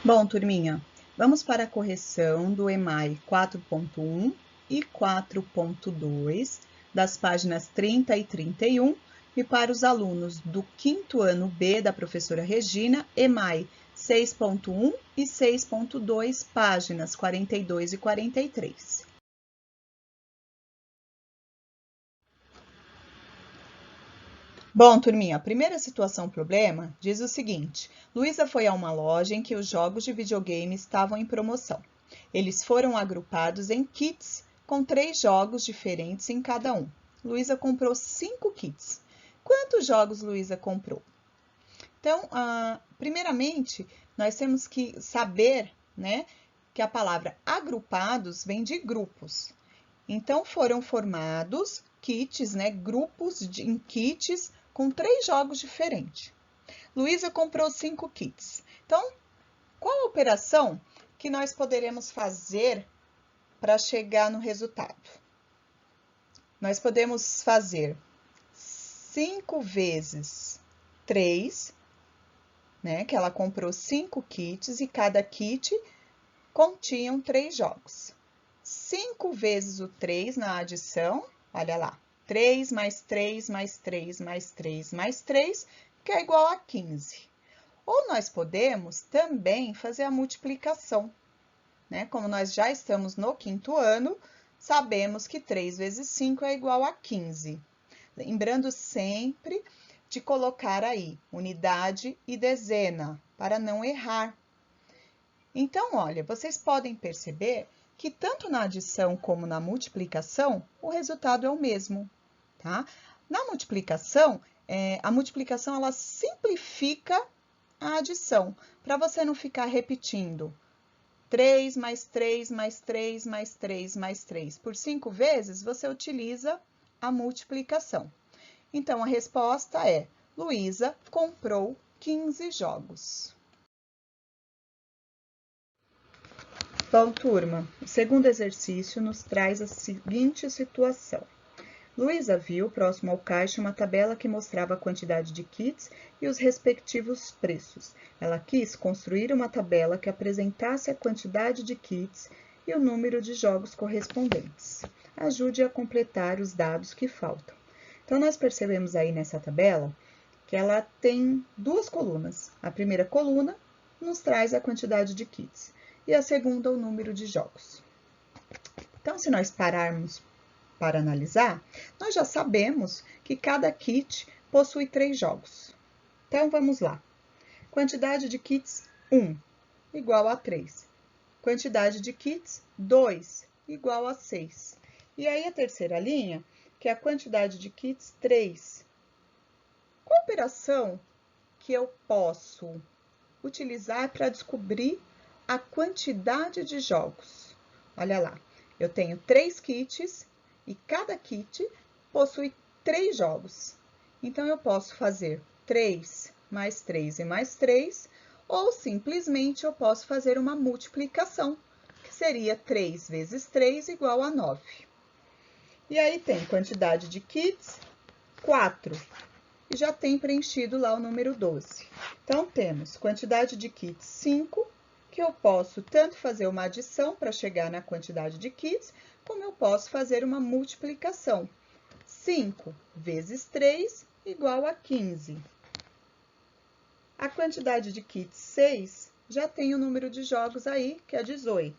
Bom, turminha, vamos para a correção do EMAI 4.1 e 4.2, das páginas 30 e 31, e para os alunos do 5º ano B da professora Regina, EMAI 6.1 e 6.2, páginas 42 e 43. Bom, turminha, a primeira situação problema diz o seguinte: Luísa foi a uma loja em que os jogos de videogame estavam em promoção. Eles foram agrupados em kits com 3 jogos diferentes em cada um. Luísa comprou 5 kits. Quantos jogos Luísa comprou? Então, primeiramente, nós temos que saber, né, que a palavra agrupados vem de grupos. Então, foram formados kits, né, grupos em kits com 3 jogos diferentes. Luísa comprou 5 kits. Então, qual a operação que nós poderemos fazer para chegar no resultado? Nós podemos fazer 5 vezes 3, né, que ela comprou 5 kits e cada kit continha 3 jogos. 5 vezes o 3 na adição, olha lá, 3 mais 3 mais 3 mais 3 mais 3, que é igual a 15. Ou nós podemos também fazer a multiplicação, né? Como nós já estamos no 5º ano, sabemos que 3 vezes 5 é igual a 15. Lembrando sempre de colocar aí unidade e dezena, para não errar. Então, olha, vocês podem perceber que tanto na adição como na multiplicação, o resultado é o mesmo, tá? Na multiplicação, a multiplicação ela simplifica a adição, para você não ficar repetindo 3 mais 3 mais 3 mais 3 mais 3 por 5 vezes, você utiliza a multiplicação. Então, a resposta é: Luísa comprou 15 jogos. Bom, turma, o segundo exercício nos traz a seguinte situação. Luísa viu, próximo ao caixa, uma tabela que mostrava a quantidade de kits e os respectivos preços. Ela quis construir uma tabela que apresentasse a quantidade de kits e o número de jogos correspondentes. Ajude a completar os dados que faltam. Então, nós percebemos aí nessa tabela que ela tem 2 colunas. A primeira coluna nos traz a quantidade de kits e a segunda o número de jogos. Então, se nós pararmos para analisar, nós já sabemos que cada kit possui 3 jogos. Então, vamos lá. Quantidade de kits 1 igual a 3. Quantidade de kits 2 igual a 6. E aí a terceira linha, que é a quantidade de kits 3. Qual operação que eu posso utilizar para descobrir a quantidade de jogos? Olha lá, eu tenho 3 kits e cada kit possui 3 jogos. Então, eu posso fazer 3 mais 3 e mais 3, ou simplesmente eu posso fazer uma multiplicação, que seria 3 vezes 3 igual a 9. E aí tem quantidade de kits, 4, e já tem preenchido lá o número 12. Então, temos quantidade de kits 5, que eu posso tanto fazer uma adição para chegar na quantidade de kits, como eu posso fazer uma multiplicação. 5 vezes 3 igual a 15. A quantidade de kits 6 já tem o número de jogos aí, que é 18.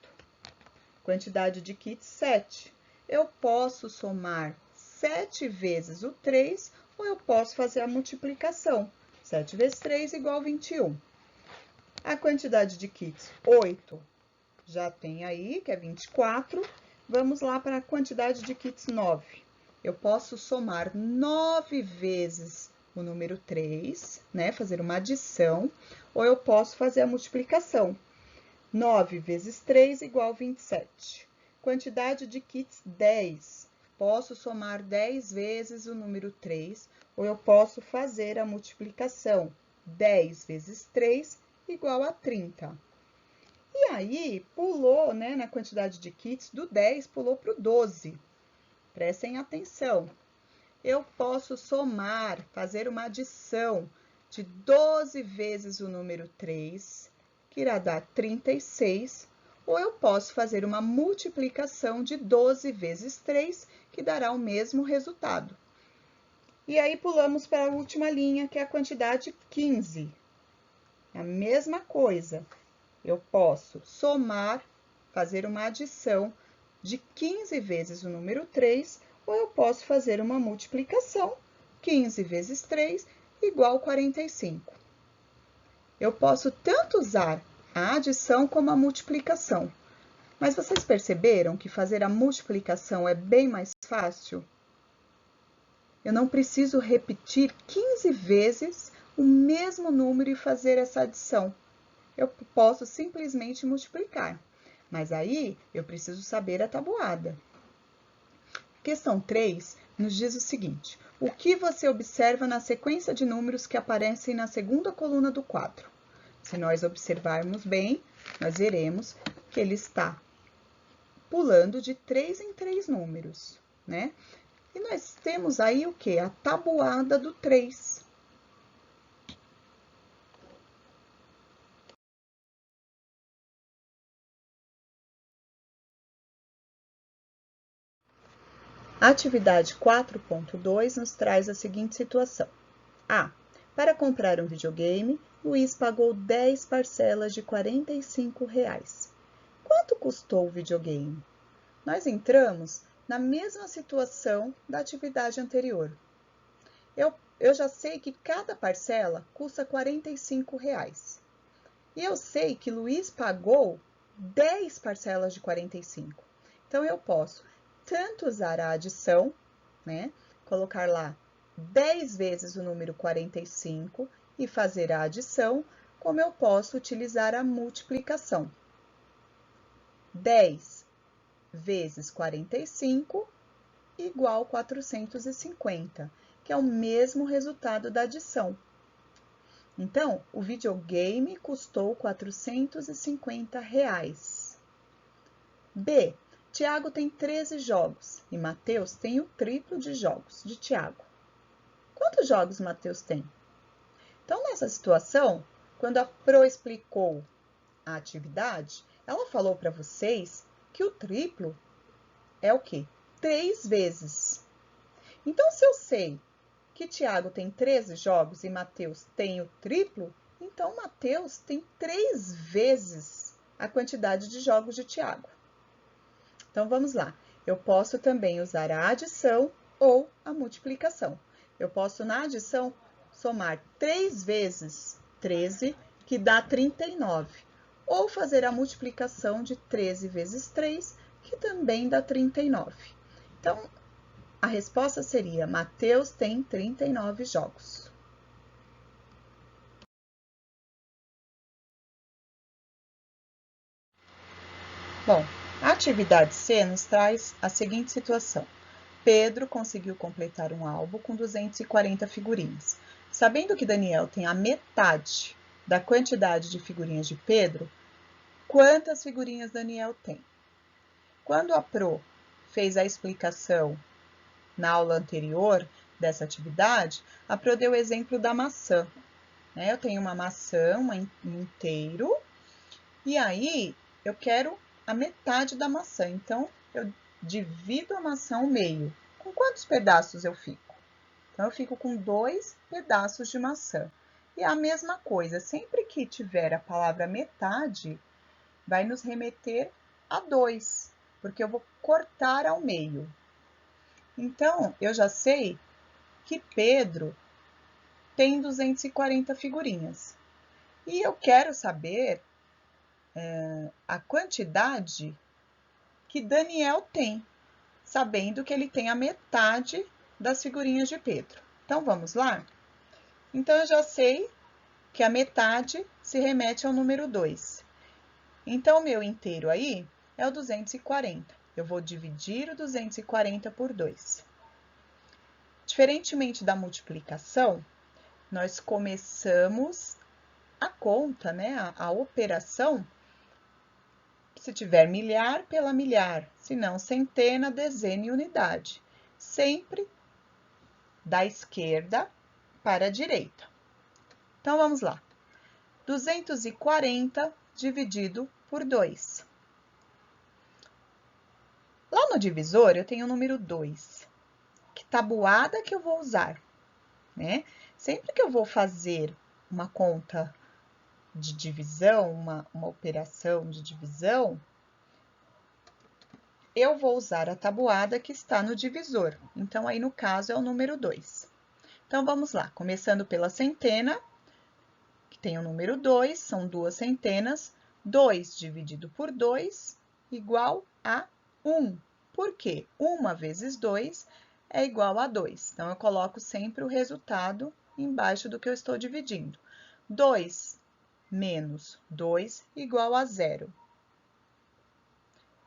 Quantidade de kits 7. Eu posso somar 7 vezes o 3, ou eu posso fazer a multiplicação. 7 vezes 3 igual a 21. A quantidade de kits 8 já tem aí, que é 24. Vamos lá para a quantidade de kits 9. Eu posso somar 9 vezes o número 3, né? Fazer uma adição, ou eu posso fazer a multiplicação. 9 vezes 3 igual a 27. Quantidade de kits 10. Posso somar 10 vezes o número 3, ou eu posso fazer a multiplicação. 10 vezes 3 igual a 30. E aí, pulou, né, na quantidade de kits, do 10 pulou para o 12. Prestem atenção. Eu posso somar, fazer uma adição de 12 vezes o número 3, que irá dar 36, ou eu posso fazer uma multiplicação de 12 vezes 3, que dará o mesmo resultado. E aí pulamos para a última linha, que é a quantidade 15. É a mesma coisa. Eu posso somar, fazer uma adição de 15 vezes o número 3, ou eu posso fazer uma multiplicação, 15 vezes 3 igual 45. Eu posso tanto usar a adição como a multiplicação. Mas vocês perceberam que fazer a multiplicação é bem mais fácil? Eu não preciso repetir 15 vezes o mesmo número e fazer essa adição. Eu posso simplesmente multiplicar. Mas aí eu preciso saber a tabuada. Questão 3 nos diz o seguinte: o que você observa na sequência de números que aparecem na segunda coluna do quadro? Se nós observarmos bem, nós veremos que ele está pulando de 3 em 3 números, né? E nós temos aí o quê? A tabuada do 3. A atividade 4.2 nos traz a seguinte situação. A. Para comprar um videogame, Luiz pagou 10 parcelas de R$ 45. Quanto custou o videogame? Nós entramos na mesma situação da atividade anterior. Eu já sei que cada parcela custa R$ 45. E eu sei que Luiz pagou 10 parcelas de 45. Então, eu posso tanto usar a adição, né? Colocar lá 10 vezes o número 45 e fazer a adição, como eu posso utilizar a multiplicação. 10 vezes 45 igual 450, que é o mesmo resultado da adição. Então, o videogame custou R$ 450. B. Tiago tem 13 jogos e Mateus tem o triplo de jogos de Tiago. Quantos jogos Mateus tem? Então, nessa situação, quando a Pro explicou a atividade, ela falou para vocês que o triplo é o quê? 3 vezes. Então, se eu sei que Tiago tem 13 jogos e Mateus tem o triplo, então Mateus tem 3 vezes a quantidade de jogos de Tiago. Então, vamos lá. Eu posso também usar a adição ou a multiplicação. Eu posso, na adição, somar 3 vezes 13, que dá 39. Ou fazer a multiplicação de 13 vezes 3, que também dá 39. Então, a resposta seria: Mateus tem 39 jogos. Bom, a atividade C nos traz a seguinte situação. Pedro conseguiu completar um álbum com 240 figurinhas. Sabendo que Daniel tem a metade da quantidade de figurinhas de Pedro, quantas figurinhas Daniel tem? Quando a Pro fez a explicação na aula anterior dessa atividade, a Pro deu o exemplo da maçã. Eu tenho uma maçã, um inteiro, e aí eu quero a metade da maçã. Então, eu divido a maçã ao meio. Com quantos pedaços eu fico? Então, eu fico com 2 pedaços de maçã. E a mesma coisa, sempre que tiver a palavra metade, vai nos remeter a 2, porque eu vou cortar ao meio. Então, eu já sei que Pedro tem 240 figurinhas. E eu quero saber a quantidade que Daniel tem, sabendo que ele tem a metade das figurinhas de Pedro. Então, vamos lá? Então, eu já sei que a metade se remete ao número 2. Então, o meu inteiro aí é o 240. Eu vou dividir o 240 por 2. Diferentemente da multiplicação, nós começamos a conta, né, a operação, se tiver milhar pela milhar, se não centena, dezena e unidade. Sempre da esquerda para a direita. Então, vamos lá. 240 dividido por 2. Lá no divisor, eu tenho o número 2. Que tabuada que eu vou usar, né? Sempre que eu vou fazer uma conta de divisão, uma operação de divisão, eu vou usar a tabuada que está no divisor. Então, aí no caso é o número 2. Então, vamos lá, começando pela centena, que tem o número 2, são 2 centenas. 2 dividido por 2 igual a 1. Por quê? 1 vezes 2 é igual a 2. Então, eu coloco sempre o resultado embaixo do que eu estou dividindo. 2 menos 2 igual a 0.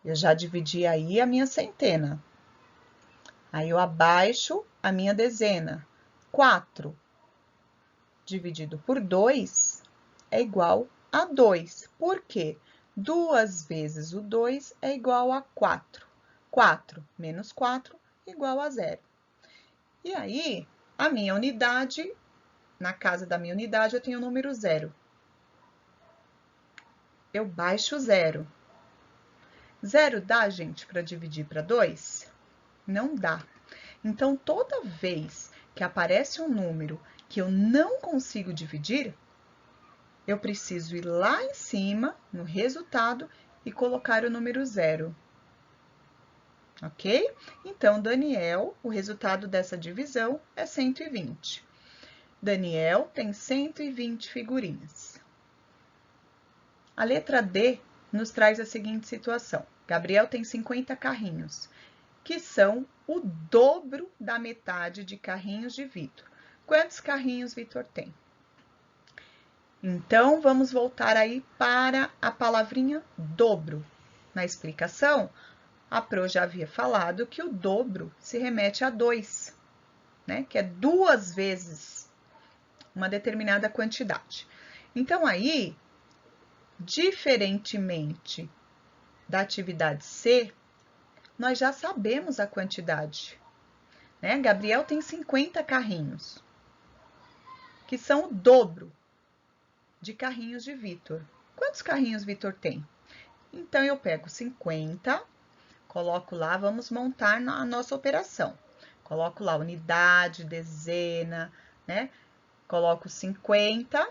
Eu já dividi aí a minha centena. Aí, eu abaixo a minha dezena. 4 dividido por 2 é igual a 2. Por quê? 2 vezes o 2 é igual a 4. 4 menos 4 igual a 0. E aí, a minha unidade, na casa da minha unidade, eu tenho o número 0. Eu baixo 0. 0 dá, gente, para dividir para 2? Não dá. Então, toda vez que aparece um número que eu não consigo dividir, eu preciso ir lá em cima, no resultado, e colocar o número 0. Ok? Então, Daniel, o resultado dessa divisão é 120. Daniel tem 120 figurinhas. A letra D nos traz a seguinte situação. Gabriel tem 50 carrinhos, que são o dobro da metade de carrinhos de Vitor. Quantos carrinhos Vitor tem? Então, vamos voltar aí para a palavrinha dobro. Na explicação, a Pro já havia falado que o dobro se remete a 2, né? Que é 2 vezes uma determinada quantidade. Então, aí, diferentemente da atividade C, nós já sabemos a quantidade, né? Gabriel tem 50 carrinhos, que são o dobro de carrinhos de Vitor. Quantos carrinhos Vitor tem? Então, eu pego 50, coloco lá, vamos montar a nossa operação. Coloco lá unidade, dezena, né? Coloco 50,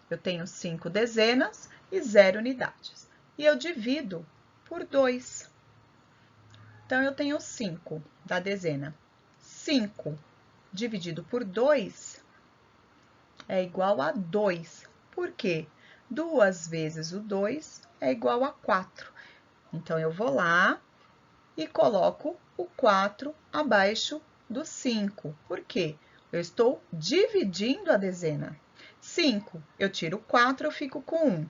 eu tenho 5 dezenas e 0 unidades. E eu divido por 2. Então, eu tenho 5 da dezena. 5 dividido por 2 é igual a 2. Por quê? 2 vezes o 2 é igual a 4. Então, eu vou lá e coloco o 4 abaixo do 5. Por quê? Eu estou dividindo a dezena. 5, eu tiro 4, eu fico com 1.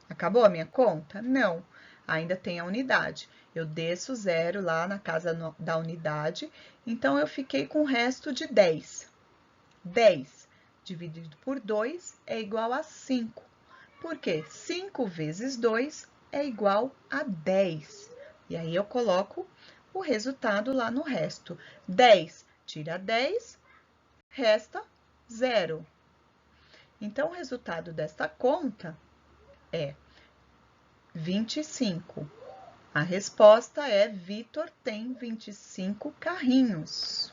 Acabou a minha conta? Não, ainda tem a unidade. Eu desço 0 lá na casa da unidade, então eu fiquei com o resto de 10. 10 dividido por 2 é igual a 5. Por quê? 5 vezes 2 é igual a 10. E aí, eu coloco o resultado lá no resto. 10 tira 10, resta 0. Então, o resultado desta conta é 25. A resposta é: Vitor tem 25 carrinhos.